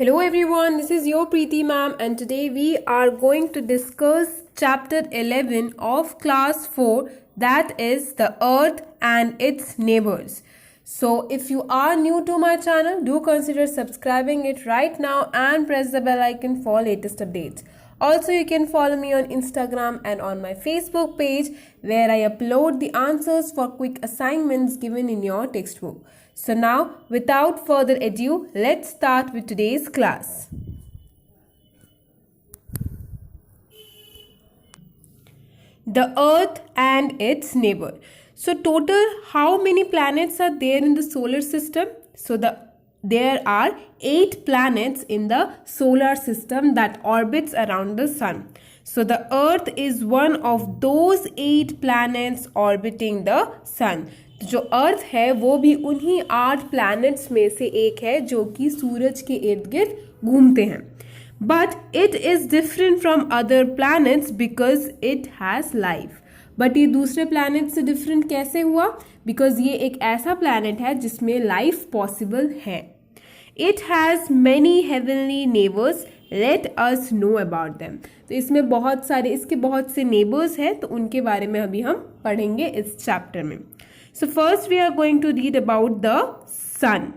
Hello everyone, this is your Preeti ma'am and today we are going to discuss chapter 11 of class 4, that is the earth and its neighbors. So if you are new to my channel, do consider subscribing it right now and press the bell icon for latest updates. Also, you can follow me on Instagram and on my Facebook page where I upload the answers for quick assignments given in your textbook. So now, without further ado, let's start with today's class. The Earth and its neighbor. So total, how many planets are there in the solar system? So there are 8 planets in the solar system that orbits around the sun. So the Earth is one of those 8 planets orbiting the sun. जो अर्थ है वो भी उन्हीं 8 planets में से एक है जो कि सूरज के इर्द गिर्द घूमते हैं. But it is different from other planets because it has life. But ये दूसरे प्लैनेट से डिफरेंट कैसे हुआ? बिकॉज ये एक ऐसा प्लैनेट है जिसमें लाइफ पॉसिबल है. It has many heavenly neighbours, late us know about them. तो इसमें इसके बहुत से नेबर्स हैं, तो उनके बारे में अभी हम पढ़ेंगे इस चैप्टर में. So first we are going to read about the sun.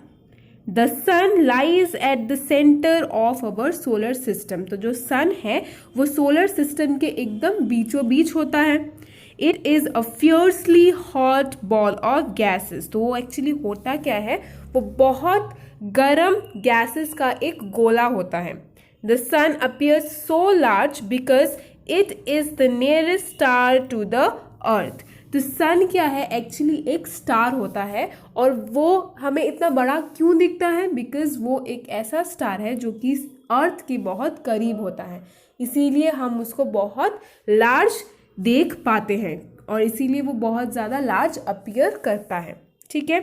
The sun lies at the center of our solar system. तो जो sun है वो solar system के एकदम बीचों बीच होता है. It is a fiercely hot ball of gases. तो वो actually होता क्या है? वो बहुत गर्म gases का एक गोला होता है. The sun appears so large because it is the nearest star to the earth. तो सन क्या है? एक्चुअली एक स्टार होता है और वो हमें इतना बड़ा क्यों दिखता है? बिकॉज वो एक ऐसा स्टार है जो कि अर्थ के बहुत करीब होता है, इसीलिए हम उसको बहुत लार्ज देख पाते हैं और इसीलिए वो बहुत ज़्यादा लार्ज अपीयर करता है. ठीक है.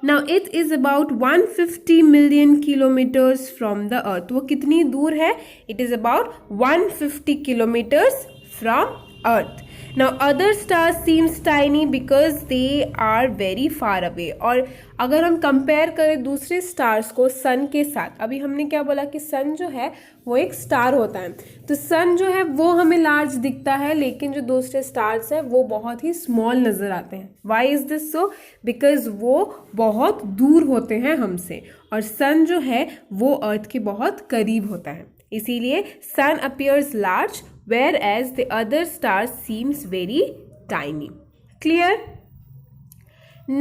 Now it is about 150 million kilometres from the earth. वो कितनी दूर है? It is about 150 kilometres from earth. Now other stars seems tiny because they are very far away. और अगर हम कंपेयर करें दूसरे स्टार्स को सन के साथ, अभी हमने क्या बोला कि सन जो है वो एक स्टार होता है, तो सन जो है वो हमें लार्ज दिखता है, लेकिन जो दूसरे स्टार्स हैं वो बहुत ही स्मॉल नज़र आते हैं. Why is this so? Because वो बहुत दूर होते हैं हमसे और सन जो है वो अर्थ के बहुत करीब होता है, इसीलिए सन appears large whereas the other stars seems very tiny. Clear?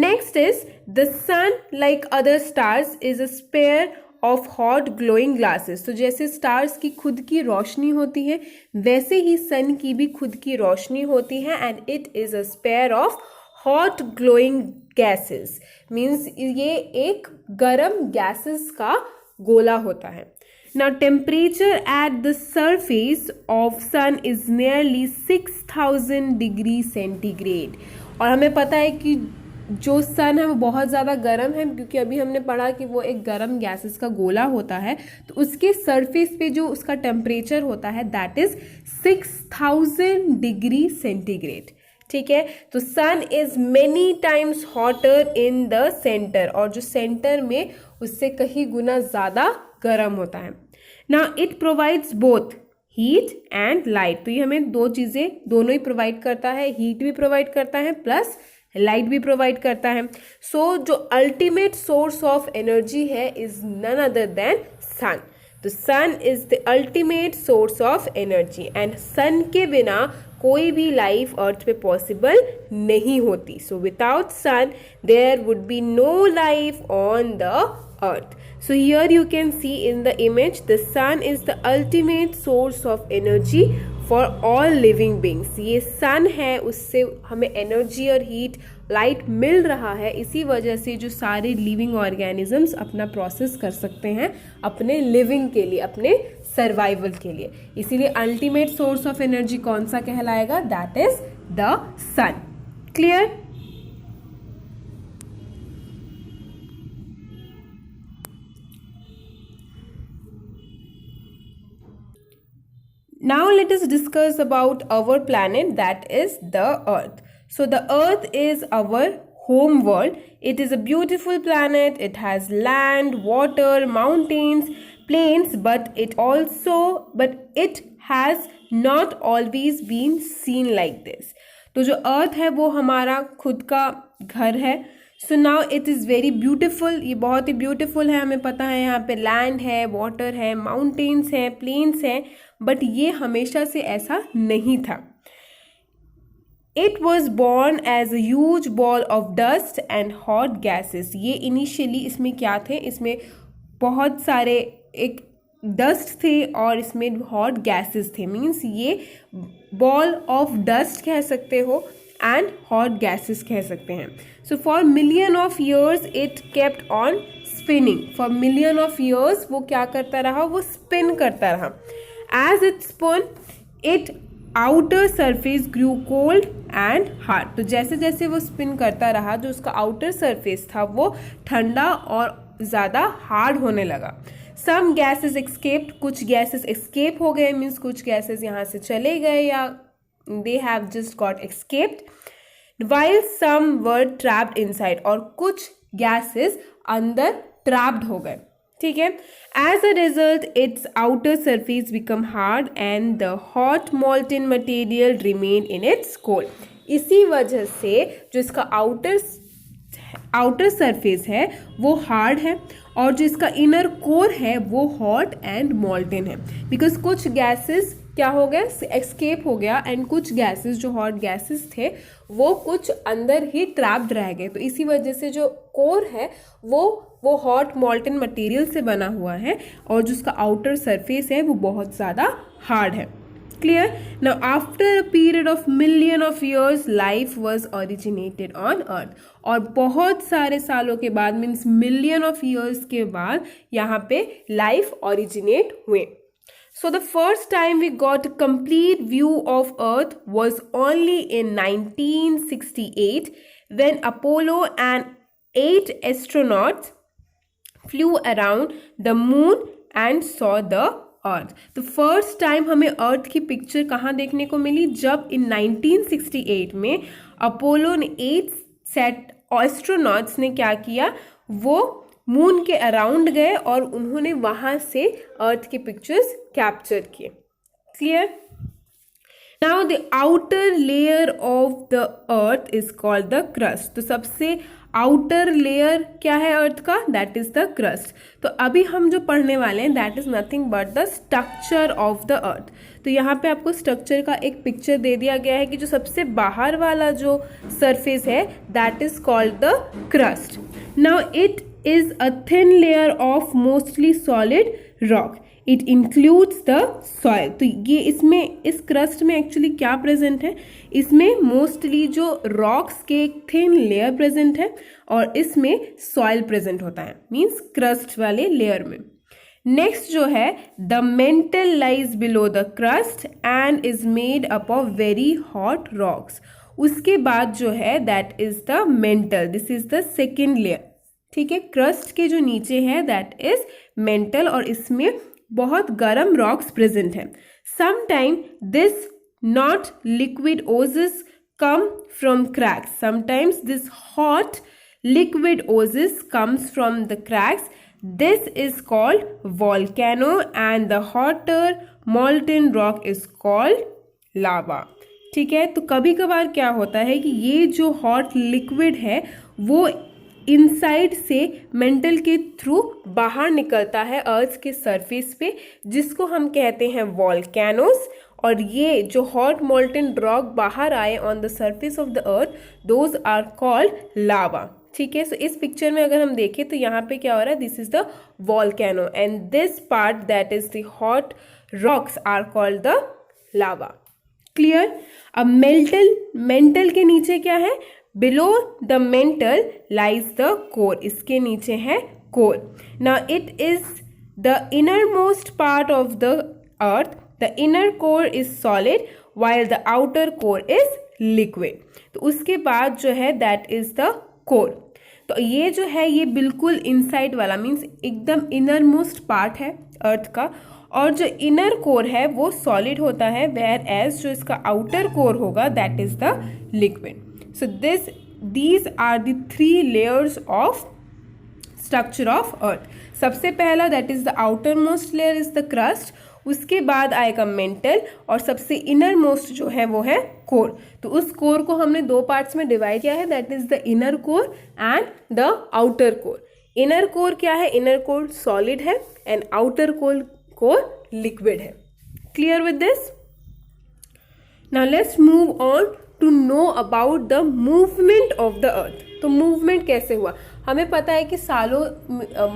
Next is the sun, like other stars, is a pair of hot glowing glasses. तो जैसे stars की खुद की रोशनी होती है वैसे ही sun की भी खुद की रोशनी होती है and it is a pair of hot glowing gases. Means ये एक गर्म gases का गोला होता है. Now temperature at the surface of sun is nearly 6000 degree centigrade. और हमें पता है कि जो सन है वो बहुत ज़्यादा गर्म है, क्योंकि अभी हमने पढ़ा कि वो एक गर्म गैसेस का गोला होता है, तो उसके सरफेस पे जो उसका टेम्परेचर होता है दैट इज़ 6000 डिग्री सेंटीग्रेड. ठीक है. तो sun is many times hotter in the centre, और जो सेंटर में उससे कहीं गुना ज़्यादा गर्म होता है. Now it provides both heat and light. तो ये हमें दो चीज़ें दोनों ही प्रोवाइड करता है, हीट भी प्रोवाइड करता है प्लस लाइट भी प्रोवाइड करता है. सो जो अल्टीमेट सोर्स ऑफ एनर्जी है is none other than sun. तो sun is the ultimate source of energy and sun के बिना कोई भी लाइफ अर्थ पे पॉसिबल नहीं होती. So without sun there would be no life on the earth. So here you can see in the image the sun is the ultimate source of energy for all living beings. ये sun है, उससे हमें energy और heat light मिल रहा है, इसी वजह से जो सारे लिविंग ऑर्गेनिजम्स अपना प्रोसेस कर सकते हैं अपने लिविंग के लिए, अपने सर्वाइवल के लिए. इसीलिए अल्टीमेट सोर्स ऑफ एनर्जी कौन सा कहलाएगा? That is the sun. Clear? Now let us discuss about our planet, that is the earth. So the earth is our home world. It is a beautiful planet. It has land, water, mountains, plains, but it has not always been seen like this. तो जो अर्थ है वो हमारा खुद का घर है. So now it is very beautiful. ये बहुत ही ब्यूटिफुल है. हमें पता है यहाँ पे लैंड है, वाटर है, माउंटेन्स हैं, प्लेन्स हैं, बट ये हमेशा से ऐसा नहीं था. It was born as a huge ball of dust and hot gases. ये इनिशियली इसमें क्या थे, इसमें बहुत सारे एक डस्ट थे और इसमें हॉट गैसेस थे. मीन्स ये बॉल ऑफ डस्ट कह सकते हो एंड हॉट गैसेस कह सकते हैं. So for million of years it kept on spinning. For million of years वो क्या करता रहा, वो स्पिन करता रहा. As it spin it outer surface grew cold and hard. तो जैसे जैसे वो स्पिन करता रहा, जो उसका आउटर सरफेस था वो ठंडा और ज़्यादा हार्ड होने लगा. Some gases escaped. कुछ गैसेस एस्केप हो गए, मीन्स कुछ गैसेस यहाँ से चले गए या they have just got escaped. While some were trapped inside. और कुछ गैसेस अंदर ट्रैप्ड हो गए. ठीक है. As a result its outer surface become hard and the hot molten material remain in its core. इसी वजह से जो इसका आउटर सरफेस है वो हार्ड है और जो इसका इनर कोर है वो हॉट एंड मॉल्टन है. बिकॉज कुछ गैसेस क्या हो गया, एस्केप हो गया एंड कुछ गैसेस जो हॉट गैसेस थे वो कुछ अंदर ही ट्रैप्ड रह गए. तो इसी वजह से जो कोर है वो हॉट मॉल्टन मटेरियल से बना हुआ है और जो उसका आउटर सरफेस है वो बहुत ज़्यादा हार्ड है. Clear. Now after a period of million of years life was originated on earth. और बहुत सारे सालों के बाद, मीन्स मिलियन ऑफ ईयर्स के बाद यहाँ पे लाइफ ओरिजिनेट हुए. So the first time we got a complete view of Earth was only in 1968 when Apollo and 8 astronauts flew around the moon and saw the Earth. तो first time हमें अर्थ की picture कहाँ देखने को मिली, जब इन 1968 में Apollo ने 8 सेट एस्ट्रोनॉट्स ने क्या किया, वो मून के अराउंड गए और उन्होंने वहाँ से अर्थ के पिक्चर्स कैप्चर किए. Clear. Now the outer layer of the earth is called the crust. तो सबसे आउटर लेयर क्या है अर्थ का, दैट इज द क्रस्ट. तो अभी हम जो पढ़ने वाले हैं that is nothing but the structure of the earth. तो यहाँ पे आपको स्ट्रक्चर का एक पिक्चर दे दिया गया है कि जो सबसे बाहर वाला जो सरफेस है that is called the crust. Now it is a thin layer of mostly solid rock. It includes the soil. तो ये इसमें इस क्रस्ट में एक्चुअली क्या प्रेजेंट है, इसमें मोस्टली जो रॉक्स के एक थिन लेयर प्रेजेंट है और इसमें सॉइल प्रेजेंट होता है, मीन्स क्रस्ट वाले लेयर में. नेक्स्ट जो है the mantle lies below the crust and is made up of very hot rocks. उसके बाद जो है that is the mental. This is the second layer. ठीक है. क्रस्ट के जो नीचे है दैट इज मेंटल और इसमें बहुत गर्म रॉक्स प्रेजेंट है. Sometime this not liquid oozes come from cracks. Sometimes this hot liquid oozes comes from the cracks. This is called volcano and the hotter molten rock is called lava. ठीक है. तो कभी कभार क्या होता है कि ये जो हॉट लिक्विड है वो इनसाइड से मेंटल के थ्रू बाहर निकलता है अर्थ के सरफेस पे, जिसको हम कहते हैं वॉल्केनोस. और ये जो हॉट मोल्टन रॉक बाहर आए on the surface of the earth those are called lava. ठीक है. सो इस पिक्चर में अगर हम देखें तो यहाँ पे क्या हो रहा है, this is the volcano and this part that is the hot rocks are called the lava. Clear. अब मेंटल के नीचे क्या है, below the mantle lies the core. इसके नीचे है core. Now it is the inner most part of the earth. The inner core is solid while the outer core is liquid. तो उसके बाद जो है दैट इज द कोर. तो ये जो है ये बिल्कुल इनसाइड वाला मीन्स एकदम इनर मोस्ट पार्ट है अर्थ का. और जो इनर कोर है वो सॉलिड होता है, वेयर एज जो इसका आउटर कोर होगा that is the liquid. So this these are the three layers of structure of earth. सबसे पहला that is the outermost layer is the crust, उसके बाद आएगा मेंटल, और सबसे इनर मोस्ट जो है वो है कोर. तो उस कोर को हमने दो पार्ट्स में डिवाइड किया है, that is the inner core and the outer core. Inner core क्या है? इनर कोर सॉलिड है एंड आउटर कोर लिक्विड है. Clear with this? Now let's move on to know about the movement of the earth. तो movement कैसे हुआ? हमें पता है कि सालों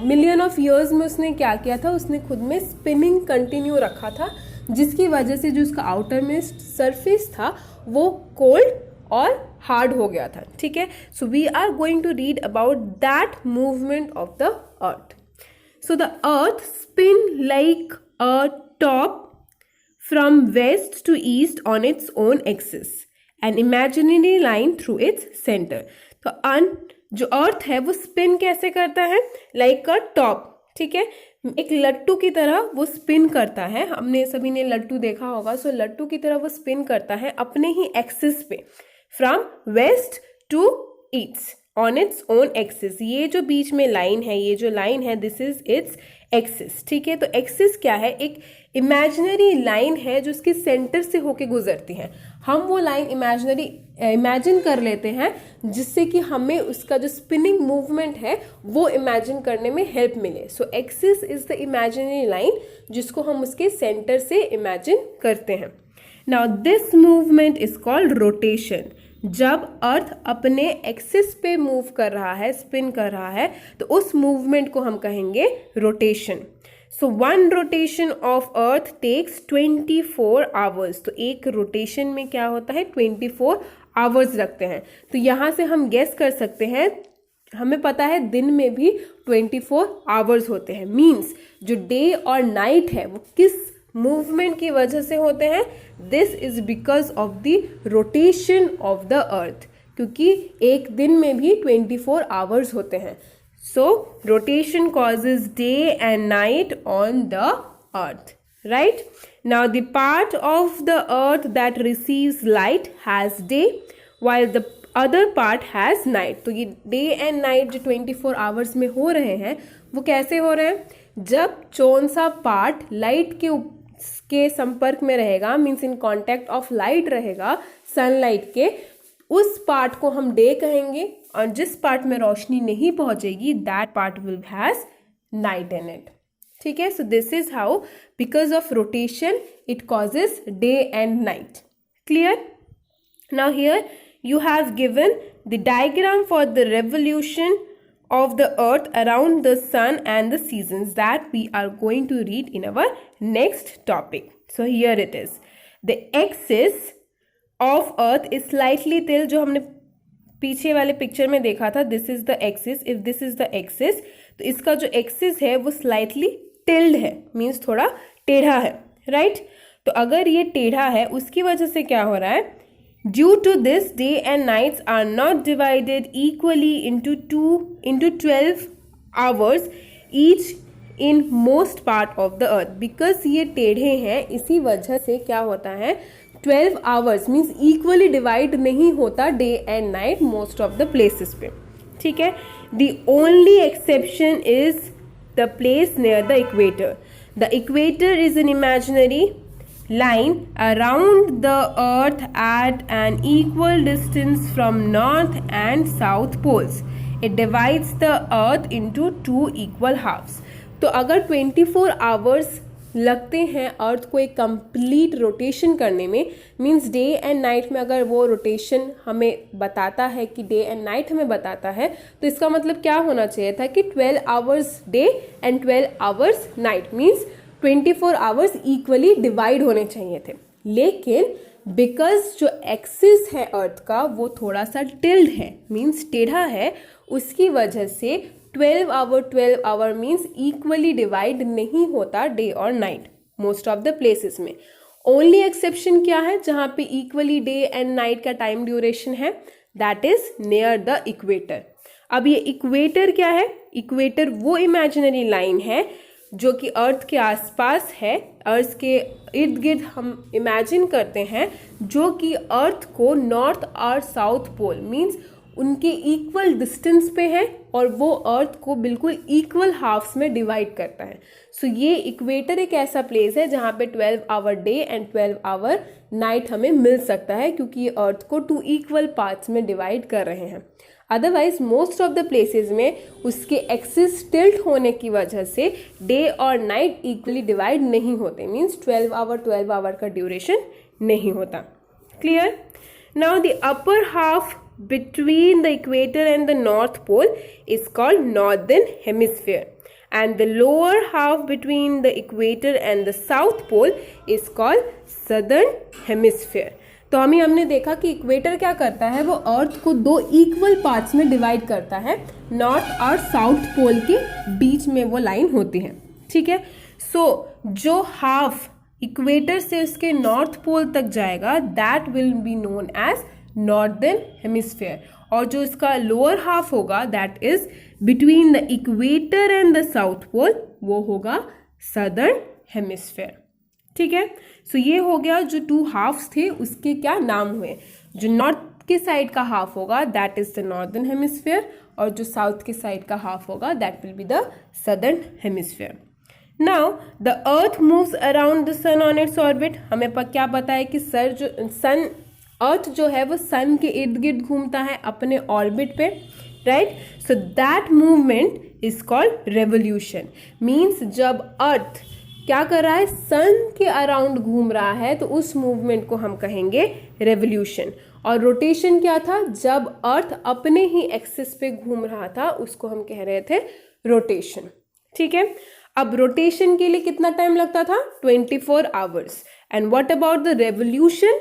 मिलियन ऑफ ईयर्स में उसने क्या किया था, उसने खुद में स्पिनिंग कंटिन्यू रखा था, जिसकी वजह से जो उसका आउटर में सरफेस था वो कोल्ड और हार्ड हो गया था. ठीक है, so we are going to read about that movement of the earth. So the earth spin like a top from west to east on its own axis, an imaginary line through its center. तो जो अर्थ है वो spin कैसे करता है? Like a top. ठीक है, एक लट्टू की तरह वो स्पिन करता है. हमने सभी ने लट्टू देखा होगा. सो लट्टू की तरह वो स्पिन करता है अपने ही एक्सिस पे, from west to east on its own axis. ये जो बीच में लाइन है, ये जो लाइन है, दिस इज इट्स एक्सिस. ठीक है, तो एक्सिस क्या है? एक इमेजिनरी लाइन है जो उसके सेंटर से होके गुजरती है. हम वो लाइन इमेजिन कर लेते हैं, जिससे कि हमें उसका जो स्पिनिंग मूवमेंट है वो इमेजिन करने में हेल्प मिले. So axis is the imaginary line जिसको हम उसके सेंटर से इमेजिन करते हैं. Now this movement is called rotation. जब अर्थ अपने एक्सिस पे मूव कर रहा है, स्पिन कर रहा है, तो उस मूवमेंट को हम कहेंगे rotation. So one rotation of earth takes 24 hours. तो एक रोटेशन में क्या होता है? 24 आवर्स लगते हैं. तो यहाँ से हम गेस कर सकते हैं, हमें पता है दिन में भी 24 आवर्स होते हैं. मीन्स जो डे और नाइट है वो किस मूवमेंट की वजह से होते हैं? This is because of the rotation of the earth, क्योंकि एक दिन में भी 24 आवर्स होते हैं. So rotation causes day and night on the earth. Right, now the part of the earth that receives light has day while the other part has night. तो ये day and night जो 24 hours में हो रहे हैं वो कैसे हो रहे हैं? जब कौन सा पार्ट लाइट के संपर्क में रहेगा, means in contact of light रहेगा, सनलाइट के, उस पार्ट को हम डे कहेंगे, और जिस पार्ट में रोशनी नहीं पहुंचेगी that part will has night in it. ठीक है, सो this is how because of rotation it causes day and night. Clear? Now here you have given the diagram for the revolution of the earth around the sun and the seasons that we are going to read in our next topic. So here it is. The axis of earth is slightly tilted. जो हमने पीछे वाले picture में देखा था, this is the axis. If this is the axis, तो इसका जो axis है वो slightly tilted है, means थोड़ा टेढ़ा है. right? तो अगर ये टेढ़ा है, उसकी वजह से क्या हो रहा है? Due to this, day and nights are not divided equally into 12 hours each in most part of the earth. Because ये टेढ़े हैं, इसी वजह से क्या होता है? 12 hours means equally divide नहीं होता day and night most of the places पे. ठीक है? The only exception is the place near the equator. The equator is an imaginary line around the earth at an equal distance from north and south poles. It divides the earth into 2 equal halves. तो अगर 24 hours लगते हैं अर्थ को एक complete rotation करने में, means day and night में अगर वो रोटेशन हमें बताता है कि डे एंड नाइट हमें बताता है, तो इसका मतलब क्या होना चाहिए था कि 12 hours day and 12 hours night, means 24 hours equally divide होने चाहिए थे. लेकिन बिकॉज जो एक्सिस है अर्थ का वो थोड़ा सा टिल्ड है, मीन्स टेढ़ा है, उसकी वजह से 12 आवर मीन्स इक्वली डिवाइड नहीं होता डे और night most of the places में. ओनली एक्सेप्शन क्या है जहाँ पे इक्वली डे एंड नाइट का टाइम ड्यूरेशन है? That is near the equator. अब ये इक्वेटर क्या है? इक्वेटर वो इमेजिनरी लाइन है जो कि अर्थ के आसपास है, अर्थ के इर्द गिर्द हम इमेजिन करते हैं, जो कि अर्थ को नॉर्थ और साउथ पोल मीन्स उनके इक्वल डिस्टेंस पे है और वो अर्थ को बिल्कुल इक्वल हाफ्स में डिवाइड करता है। सो ये इक्वेटर एक ऐसा प्लेस है जहाँ पे 12 hour day and 12 hour night हमें मिल सकता है, क्योंकि ये अर्थ को 2 इक्वल पार्ट्स में डिवाइड कर रहे हैं। Otherwise most of the places में उसके एक्सिस टिल्ट होने की वजह से डे और नाइट इक्वली डिवाइड नहीं होते, मीन्स 12 आवर का ड्यूरेशन नहीं होता। Clear? Now the upper half between the equator and the north pole is called northern hemisphere, and the lower half between the equator and the south pole is called southern hemisphere। तो हमने देखा कि equator क्या करता है, वो अर्थ को 2 equal parts में डिवाइड करता है, नॉर्थ और साउथ पोल के बीच में वो लाइन होती है। ठीक है, सो जो हाफ इक्वेटर से उसके नॉर्थ पोल तक जाएगा that will be known as northern hemisphere, और जो इसका लोअर हाफ होगा that is between the equator and the south pole, वो होगा सदर्न हेमिस्फीयर। ठीक है, सो ये हो गया जो 2 हाफ्स थे उसके क्या नाम हुए। जो नॉर्थ के साइड का हाफ होगा that is the northern hemisphere, और जो साउथ के साइड का हाफ होगा that will be the southern hemisphere. Now the earth moves around the sun on its orbit. हमें क्या पता है कि अर्थ जो है वो सन के इर्द गिर्द घूमता है अपने ऑर्बिट पे, right. So that movement is called revolution. Means जब अर्थ क्या कर रहा है, सन के अराउंड घूम रहा है, तो उस मूवमेंट को हम कहेंगे रेवोल्यूशन। और रोटेशन क्या था, जब अर्थ अपने ही एक्सिस पे घूम रहा था उसको हम कह रहे थे रोटेशन। ठीक है, अब रोटेशन के लिए कितना टाइम लगता था, 24 hours. And what about the revolution?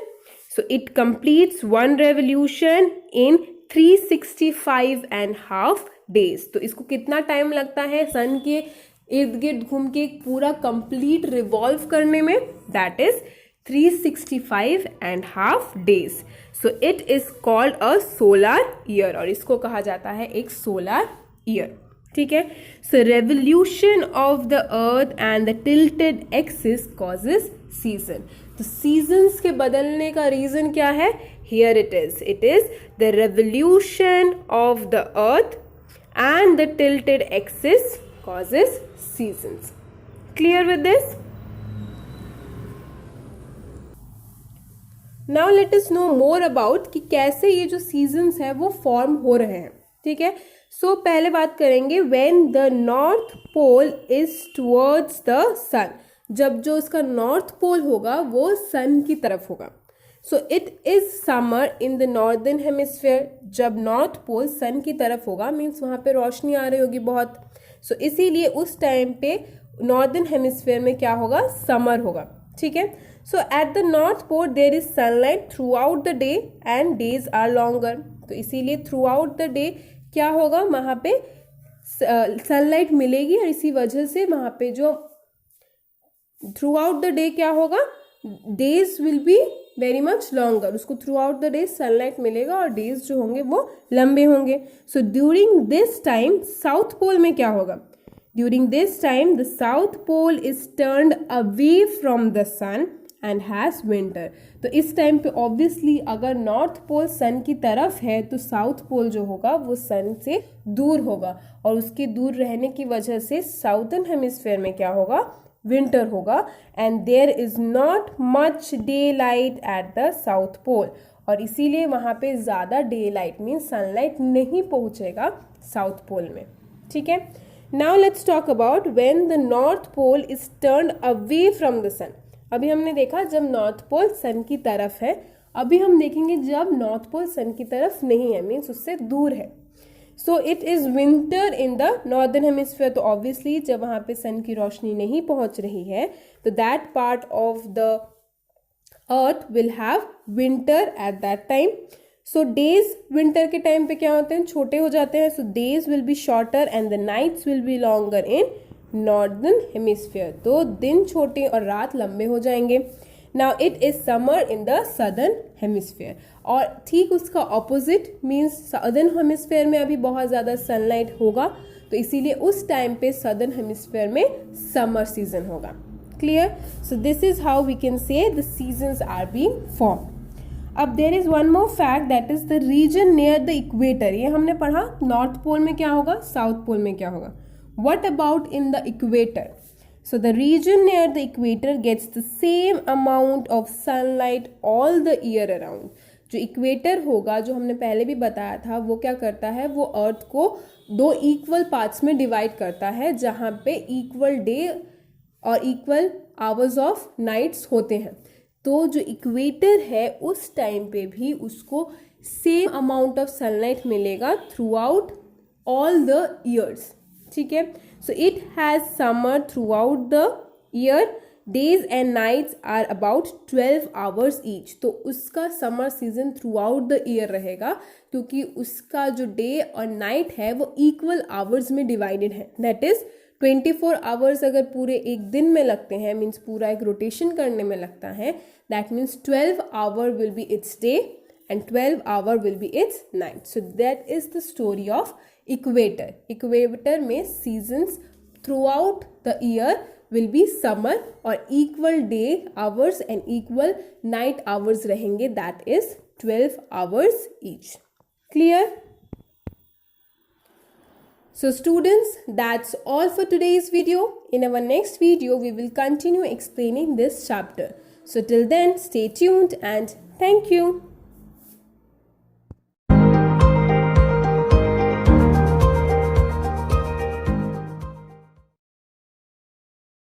So it completes one revolution in 365.5 days। तो इसको कितना टाइम लगता है सन के इर्द गिर्द घूम के पूरा कंप्लीट रिवॉल्व करने में? That is 365.5 days। So it is called a solar year, और इसको कहा जाता है एक सोलर ईयर। ठीक है, so revolution of the earth and the tilted axis causes season. तो सीजन्स के बदलने का रीजन क्या है? Here it is the revolution of the earth and the tilted axis causes seasons. Clear with this? Now let us know more about कि कैसे ये जो सीजन्स है वो फॉर्म हो रहे हैं। ठीक है, सो पहले बात करेंगे when the north pole is towards the sun. जब जो इसका नॉर्थ पोल होगा वो सन की तरफ होगा। So it is summer in the northern hemisphere. जब नॉर्थ पोल सन की तरफ होगा मीन्स वहाँ पे रोशनी आ रही होगी बहुत। सो इसीलिए उस टाइम पे नॉर्दर्न हेमिस्फीयर में क्या होगा, समर होगा। ठीक है, so at the north pole there is sunlight throughout the day and days are longer. तो इसीलिए थ्रू आउट द डे क्या होगा, वहाँ पे सनलाइट मिलेगी, और इसी वजह से वहाँ पे जो थ्रू आउट द डे क्या होगा, days will be very much longer. उसको throughout the day sunlight मिलेगा और डेज जो होंगे वो लंबे होंगे। So during this time south pole में क्या होगा, during this time the south pole is turned away from the sun and has winter. तो इस टाइम पे ऑब्वियसली अगर नॉर्थ पोल सन की तरफ है तो साउथ पोल जो होगा वो सन से दूर होगा, और उसके दूर रहने की वजह से साउथर्न हेमिस्फीयर में क्या होगा, विंटर होगा। And there is not much daylight at the south pole, और इसीलिए वहाँ पे ज़्यादा डे लाइट मीन्स सनलाइट नहीं पहुँचेगा साउथ पोल में। ठीक है, now let's talk about when the north pole is turned away from the sun. अभी हमने देखा जब नॉर्थ पोल सन की तरफ है, अभी हम देखेंगे जब नॉर्थ पोल सन की तरफ नहीं है मीन्स उससे दूर है। So it is winter in the northern hemisphere. तो ऑब्वियसली जब वहाँ पे सन की रोशनी नहीं पहुँच रही है तो that part of the earth will have winter at that time. So days winter के टाइम पे क्या होते हैं, छोटे हो जाते हैं। So days will be shorter and the nights will be longer in northern hemisphere. तो दिन छोटे और रात लंबे हो जाएंगे। Now it is summer in the southern hemisphere, और ठीक उसका ऑपोजिट मीन्स सदर्न हेमिस्फीयर में अभी बहुत ज़्यादा सनलाइट होगा, तो इसीलिए उस टाइम पे सदर्न हेमिस्फीयर में समर सीजन होगा। Clear? So this is how we can say the seasons are being form. अब there is one more fact that is the reason near the equator. ये हमने पढ़ा नॉर्थ पोल में क्या होगा, south pole में क्या होगा. What about in the equator? So the region near the equator gets the same amount of sunlight all the year around. जो इक्वेटर होगा, जो हमने पहले भी बताया था, वो क्या करता है, वो अर्थ को 2 इक्वल पार्ट्स में डिवाइड करता है, जहाँ पे इक्वल डे और इक्वल आवर्स ऑफ नाइट्स होते हैं. तो जो इक्वेटर है उस टाइम पे भी उसको सेम अमाउंट ऑफ सनलाइट मिलेगा through out all the years. ठीक है. So it has summer throughout the year. Days and nights are about 12 hours each. तो उसका summer season through out the year रहेगा, क्योंकि उसका जो डे और नाइट है वो इक्वल आवर्स में डिवाइडेड है. दैट इज 24 आवर्स अगर पूरे एक दिन में लगते हैं, मीन्स पूरा एक रोटेशन करने में लगता है, that means 12 hour will be its day and 12 hour will be its night. So that is the story of equator. Equator में seasons throughout the year will be summer और equal day hours and equal night hours रहेंगे. That is 12 hours each. Clear? So students, that's all for today's video. In our next video, we will continue explaining this chapter. So till then, stay tuned and thank you.